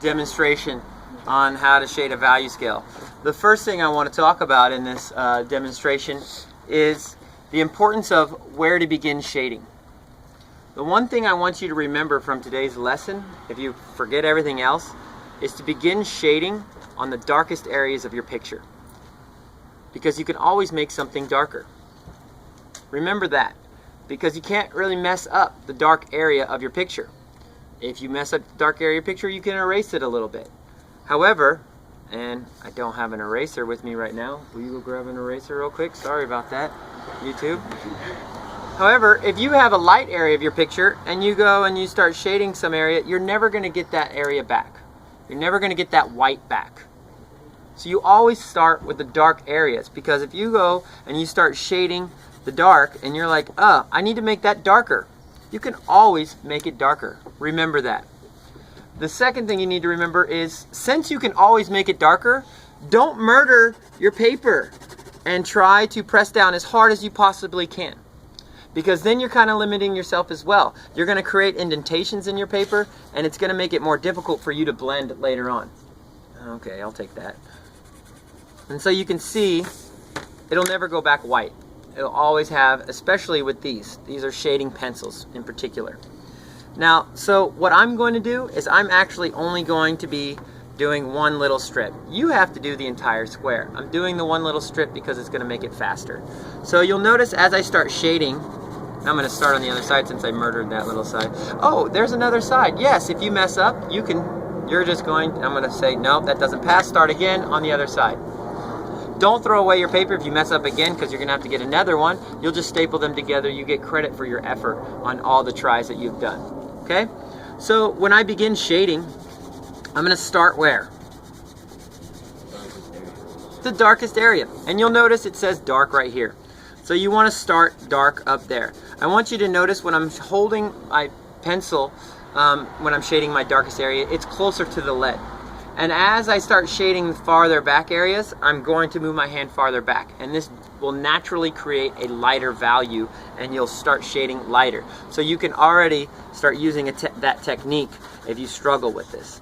demonstration on how to shade a value scale. The first thing I want to talk about in this demonstration is the importance of where to begin shading. The one thing I want you to remember from today's lesson, if you forget everything else, is to begin shading on the darkest areas of your picture, because you can always make something darker. Remember that, because you can't really mess up the dark area of your picture. If you mess up the dark area of your picture, you can erase it a little bit. However, and I don't have an eraser with me right now. Will you go grab an eraser real quick? Sorry about that, YouTube. However, if you have a light area of your picture and you go and you start shading some area, you're never going to get that area back. You're never going to get that white back. So you always start with the dark areas, because if you go and you start shading the dark and you're like, I need to make that darker, you can always make it darker. Remember that. The second thing you need to remember is, since you can always make it darker, don't murder your paper and try to press down as hard as you possibly can, because then you're kind of limiting yourself as well. You're going to create indentations in your paper, and it's going to make it more difficult for you to blend later on. Okay, I'll take that. And so you can see it'll never go back white. It'll always have, especially with these are shading pencils in particular. Now, so what I'm going to do is I'm actually only going to be doing one little strip. You have to do the entire square. I'm doing the one little strip because it's going to make it faster. So you'll notice as I start shading, I'm going to start on the other side since I murdered that little side. Oh, there's another side. Yes, if you mess up, I'm going to say, no, that doesn't pass. Start again on the other side. Don't throw away your paper if you mess up again, because you're going to have to get another one. You'll just staple them together. You get credit for your effort on all the tries that you've done. Okay? So when I begin shading, I'm going to start where? The darkest area. And you'll notice it says dark right here. So you want to start dark up there. I want you to notice when I'm holding my pencil, when I'm shading my darkest area, it's closer to the lead. And as I start shading farther back areas, I'm going to move my hand farther back. And this will naturally create a lighter value, and you'll start shading lighter. So you can already start using that technique if you struggle with this.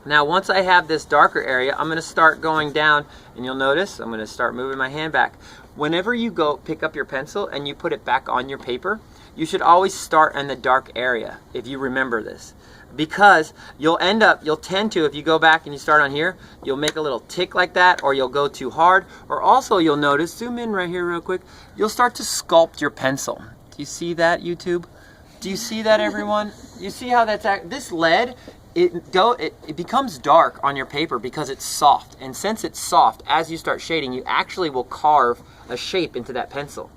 Now, once I have this darker area, I'm going to start going down, and you'll notice I'm going to start moving my hand back. Whenever you go pick up your pencil and you put it back on your paper, you should always start in the dark area, if you remember this. Because you'll tend to, if you go back and you start on here, you'll make a little tick like that, or you'll go too hard, or also you'll notice, zoom in right here real quick, you'll start to sculpt your pencil. Do you see that, YouTube? Do you see that, everyone? You see how this lead, it becomes dark on your paper because it's soft. And since it's soft, as you start shading, you actually will carve a shape into that pencil.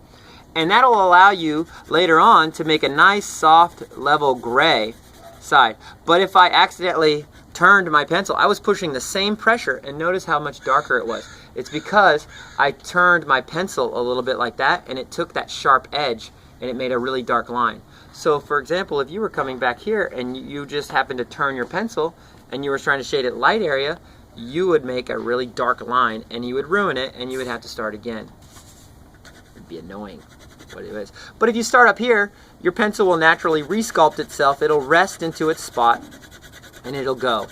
And that'll allow you later on to make a nice soft level gray side. But if I accidentally turned my pencil, I was pushing the same pressure, and notice how much darker it was. It's because I turned my pencil a little bit like that, and it took that sharp edge and it made a really dark line. So for example, if you were coming back here and you just happened to turn your pencil and you were trying to shade it light area, you would make a really dark line and you would ruin it, and you would have to start again. It'd be annoying. What it is. But if you start up here, your pencil will naturally resculpt itself. It'll rest into its spot and it'll go.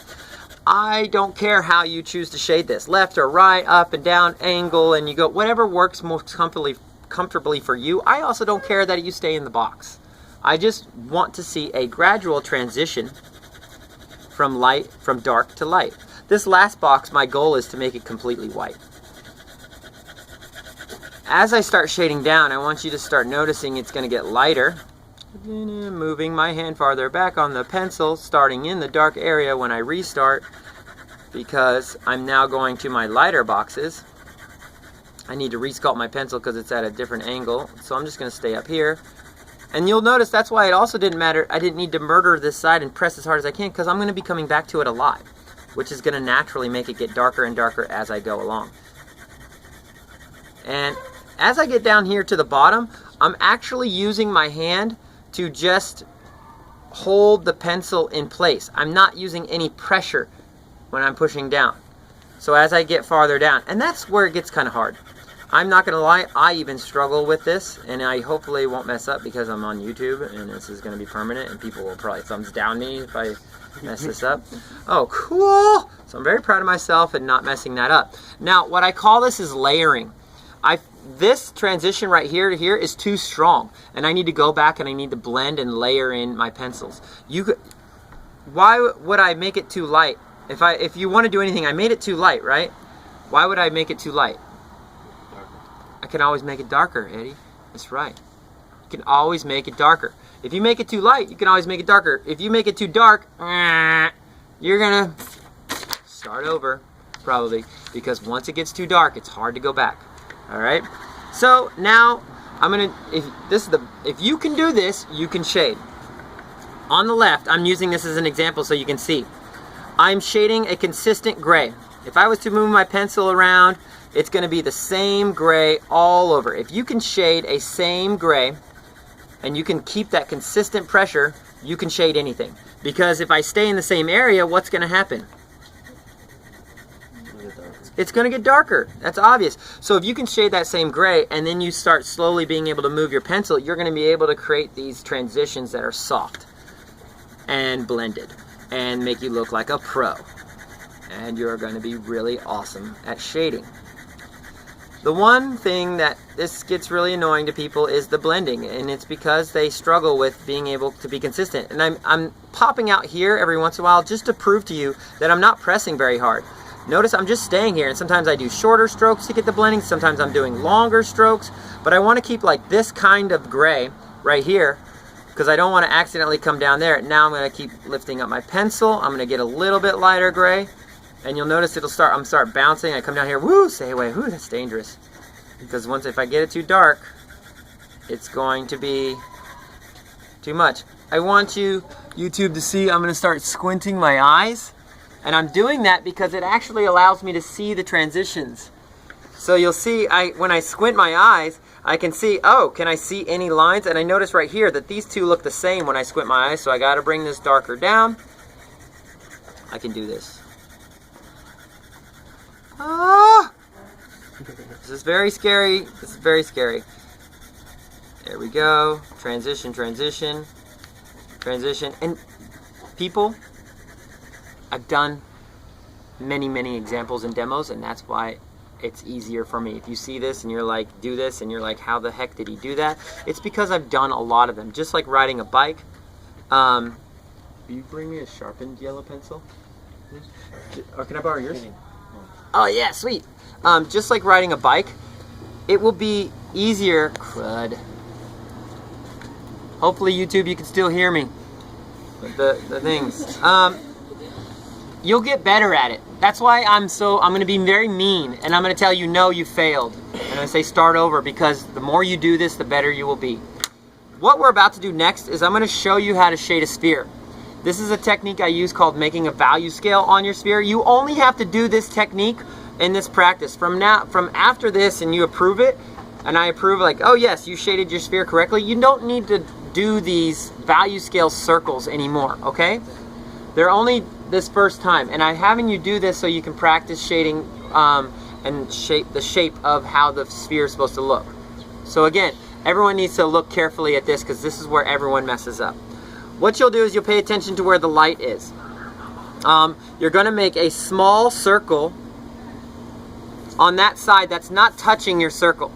I don't care how you choose to shade this, left or right, up and down, angle, and you go, whatever works most comfortably for you. I also don't care that you stay in the box. I just want to see a gradual transition from dark to light. This last box, my goal is to make it completely white. As I start shading down, I want you to start noticing it's going to get lighter. Moving my hand farther back on the pencil, starting in the dark area when I restart, because I'm now going to my lighter boxes. I need to resculpt my pencil because it's at a different angle, so I'm just going to stay up here. And you'll notice that's why it also didn't matter. I didn't need to murder this side and press as hard as I can, because I'm going to be coming back to it a lot, which is going to naturally make it get darker and darker as I go along. And as I get down here to the bottom, I'm actually using my hand to just hold the pencil in place. I'm not using any pressure when I'm pushing down. So as I get farther down, and that's where it gets kind of hard. I'm not going to lie, I even struggle with this, and I hopefully won't mess up because I'm on YouTube and this is going to be permanent, and people will probably thumbs down me if I mess this up. Oh, cool. So I'm very proud of myself and not messing that up. Now, what I call this is layering. This transition right here to here is too strong, and I need to go back and I need to blend and layer in my pencils. Why would I make it too light? If you want to do anything, I made it too light, right? Why would I make it too light? I can always make it darker, Eddie. That's right. You can always make it darker. If you make it too light, you can always make it darker. If you make it too dark, you're gonna start over, probably, because once it gets too dark, it's hard to go back. All right. So now if you can do this, you can shade. On the left, I'm using this as an example so you can see. I'm shading a consistent gray. If I was to move my pencil around, it's going to be the same gray all over. If you can shade a same gray and you can keep that consistent pressure, you can shade anything. Because if I stay in the same area, what's going to happen? It's going to get darker. That's obvious. So if you can shade that same gray and then you start slowly being able to move your pencil, you're going to be able to create these transitions that are soft and blended and make you look like a pro. And you're going to be really awesome at shading. The one thing that this gets really annoying to people is the blending, and it's because they struggle with being able to be consistent. And I'm popping out here every once in a while just to prove to you that I'm not pressing very hard. Notice I'm just staying here, and sometimes I do shorter strokes to get the blending, sometimes I'm doing longer strokes, but I want to keep like this kind of gray right here because I don't want to accidentally come down there. Now I'm going to keep lifting up my pencil. I'm going to get a little bit lighter gray, and you'll notice I'm start bouncing. I come down here, woo, stay away, woo, that's dangerous. Because if I get it too dark, it's going to be too much. I want YouTube to see I'm going to start squinting my eyes. And I'm doing that because it actually allows me to see the transitions. So you'll see when I squint my eyes, I can see, oh, can I see any lines? And I notice right here that these two look the same when I squint my eyes, so I got to bring this darker down. I can do this. Ah! This is very scary. This is very scary. There we go. Transition, transition, transition. And people, I've done many examples and demos, and that's why it's easier for me. If you see this and you're like, do this, and you're like, how the heck did he do that? It's because I've done a lot of them. Just like riding a bike. Will you bring me a sharpened yellow pencil? Or can I borrow yours? Oh yeah, sweet. Just like riding a bike, it will be easier. Crud. Hopefully YouTube, you can still hear me. The things. You'll get better at it. That's why I'm going to be very mean, and I'm going to tell you, no, you failed. And I'm going to say start over, because the more you do this, the better you will be. What we're about to do next is I'm going to show you how to shade a sphere. This is a technique I use called making a value scale on your sphere. You only have to do this technique in this practice. From after this and you approve it, and I approve, like, oh yes, you shaded your sphere correctly, you don't need to do these value scale circles anymore, okay? They're only this first time, and I'm having you do this so you can practice shading and shape the shape of how the sphere is supposed to look. So again, everyone needs to look carefully at this, because this is where everyone messes up. What you'll do is you'll pay attention to where the light is. You're going to make a small circle on that side that's not touching your circle.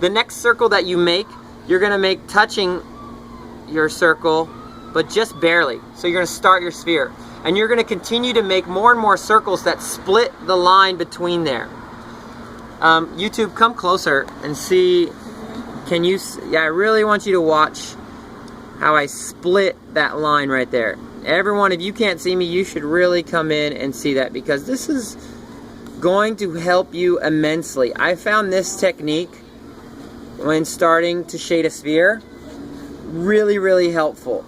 The next circle that you make, you're going to make touching your circle, but just barely. So you're going to start your sphere. And you're going to continue to make more and more circles that split the line between there. YouTube, come closer and see. Can you? Yeah, I really want you to watch how I split that line right there. Everyone, if you can't see me, you should really come in and see that, because this is going to help you immensely. I found this technique when starting to shade a sphere really helpful.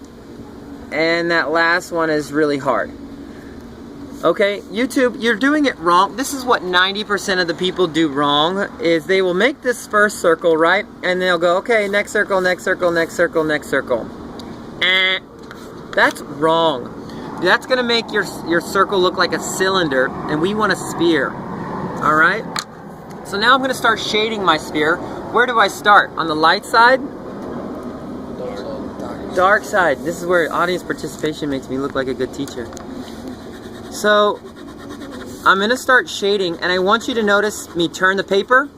And that last one is really hard. Okay, YouTube, you're doing it wrong. This is what 90% of the people do wrong, is they will make this first circle, right? And they'll go, okay, next circle, next circle, next circle, next circle. That's wrong. That's gonna make your circle look like a cylinder, and we want a sphere. All right? So now I'm gonna start shading my sphere. Where do I start? On the light side? dark side. This is where audience participation makes me look like a good teacher. So I'm going to start shading, and I want you to notice me turn the paper.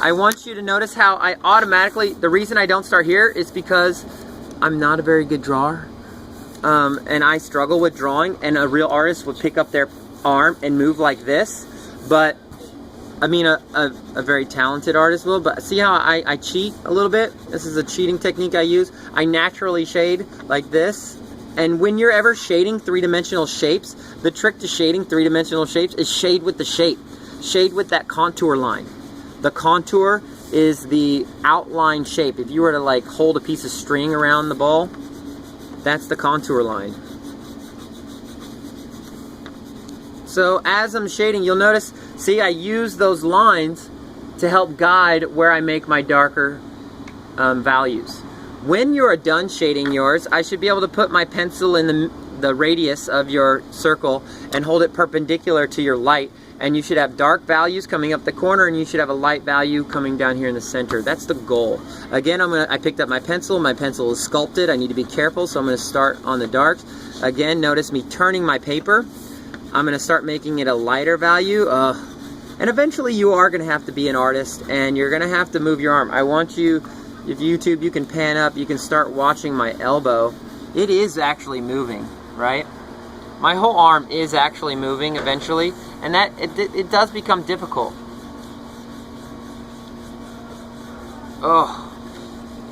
I want you to notice how I automatically, the reason I don't start here is because I'm not a very good drawer. And I struggle with drawing, and a real artist would pick up their arm and move like this. But, I mean, a very talented artist will. But see how I cheat a little bit? This is a cheating technique I use. I naturally shade like this. And when you're ever shading three-dimensional shapes, the trick to shading three-dimensional shapes is shade with the shape. Shade with that contour line. The contour is the outline shape. If you were to like hold a piece of string around the ball, that's the contour line. So as I'm shading, you'll notice, see, I use those lines to help guide where I make my darker values. When you're done shading yours, I should be able to put my pencil in the radius of your circle and hold it perpendicular to your light, and you should have dark values coming up the corner, and you should have a light value coming down here in the center. That's the goal. Again, I picked up my pencil. My pencil is sculpted. I need to be careful, so I'm going to start on the darks. Again, notice me turning my paper. I'm going to start making it a lighter value. And eventually you are going to have to be an artist, and you're going to have to move your arm. I want you, if YouTube, you can pan up, you can start watching my elbow. It is actually moving, right? My whole arm is actually moving eventually, and that it does become difficult. Oh,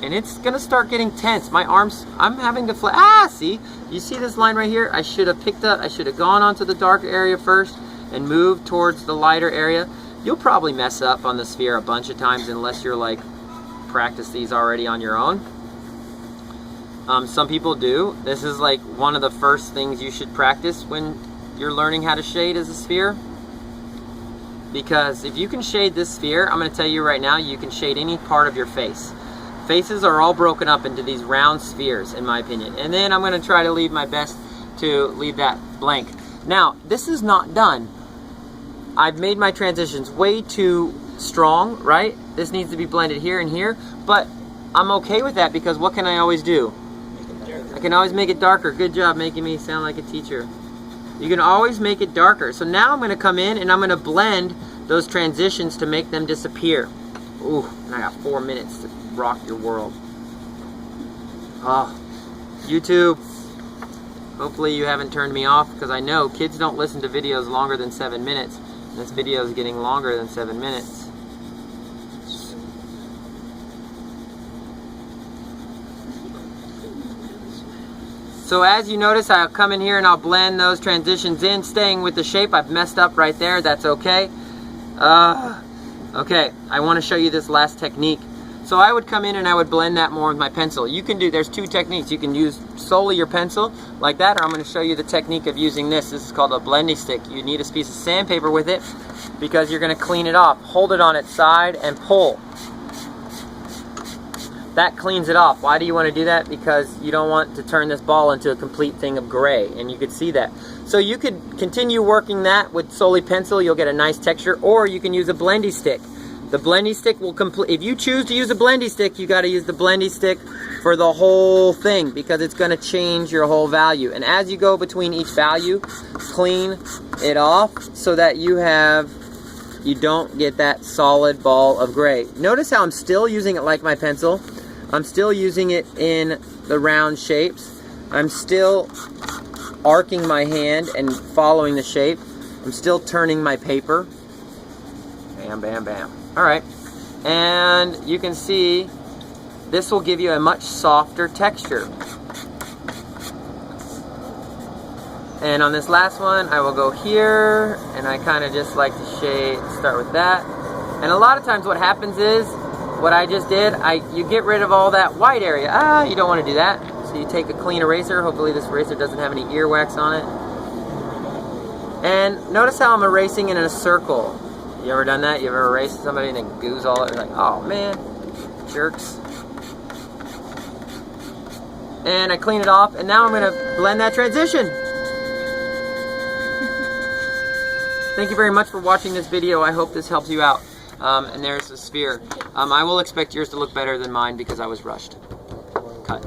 and it's gonna start getting tense. My arms, I'm having to see? You see this line right here? I should have gone onto the dark area first and moved towards the lighter area. You'll probably mess up on the sphere a bunch of times unless you're like, practice these already on your own. Some people do. This is like one of the first things you should practice when you're learning how to shade as a sphere. Because if you can shade this sphere, I'm going to tell you right now, you can shade any part of your face. Faces are all broken up into these round spheres, in my opinion. And then I'm going to try to leave my best to leave that blank. Now, this is not done. I've made my transitions way too strong, right? This needs to be blended here and here, but I'm okay with that because what can I always do? I can always make it darker. Good job making me sound like a teacher. You can always make it darker. So now I'm going to come in and I'm going to blend those transitions to make them disappear. Ooh, and I got 4 minutes to rock your world. Oh, YouTube. Hopefully you haven't turned me off, because I know kids don't listen to videos longer than 7 minutes. And this video is getting longer than 7 minutes. So as you notice, I'll come in here and I'll blend those transitions in, staying with the shape. I've messed up right there. That's okay. Okay, I want to show you this last technique. So I would come in and I would blend that more with my pencil. You can do, there's two techniques. You can use solely your pencil like that, or I'm going to show you the technique of using this. This is called a blending stick. You need a piece of sandpaper with it because you're going to clean it off. Hold it on its side and pull. That cleans it off. Why do you want to do that? Because you don't want to turn this ball into a complete thing of gray, and you could see that. So you could continue working that with solely pencil. You'll get a nice texture, or you can use a blendy stick. The blendy stick will complete. If you choose to use a blendy stick, you got to use the blendy stick for the whole thing because it's going to change your whole value. And as you go between each value, clean it off so that you don't get that solid ball of gray. Notice how I'm still using it like my pencil. I'm still using it in the round shapes. I'm still arcing my hand and following the shape. I'm still turning my paper. Bam, bam, bam. All right. And you can see this will give you a much softer texture. And on this last one, I will go here, and I kind of just like to start with that. And a lot of times what happens is, what I just did, you get rid of all that white area. You don't want to do that. So you take a clean eraser. Hopefully this eraser doesn't have any earwax on it. And notice how I'm erasing in a circle. You ever done that? You ever erased somebody and then goose all it? Like, oh man, jerks. And I clean it off, and now I'm going to blend that transition. Thank you very much for watching this video. I hope this helps you out. And there's the sphere. I will expect yours to look better than mine because I was rushed. Cut.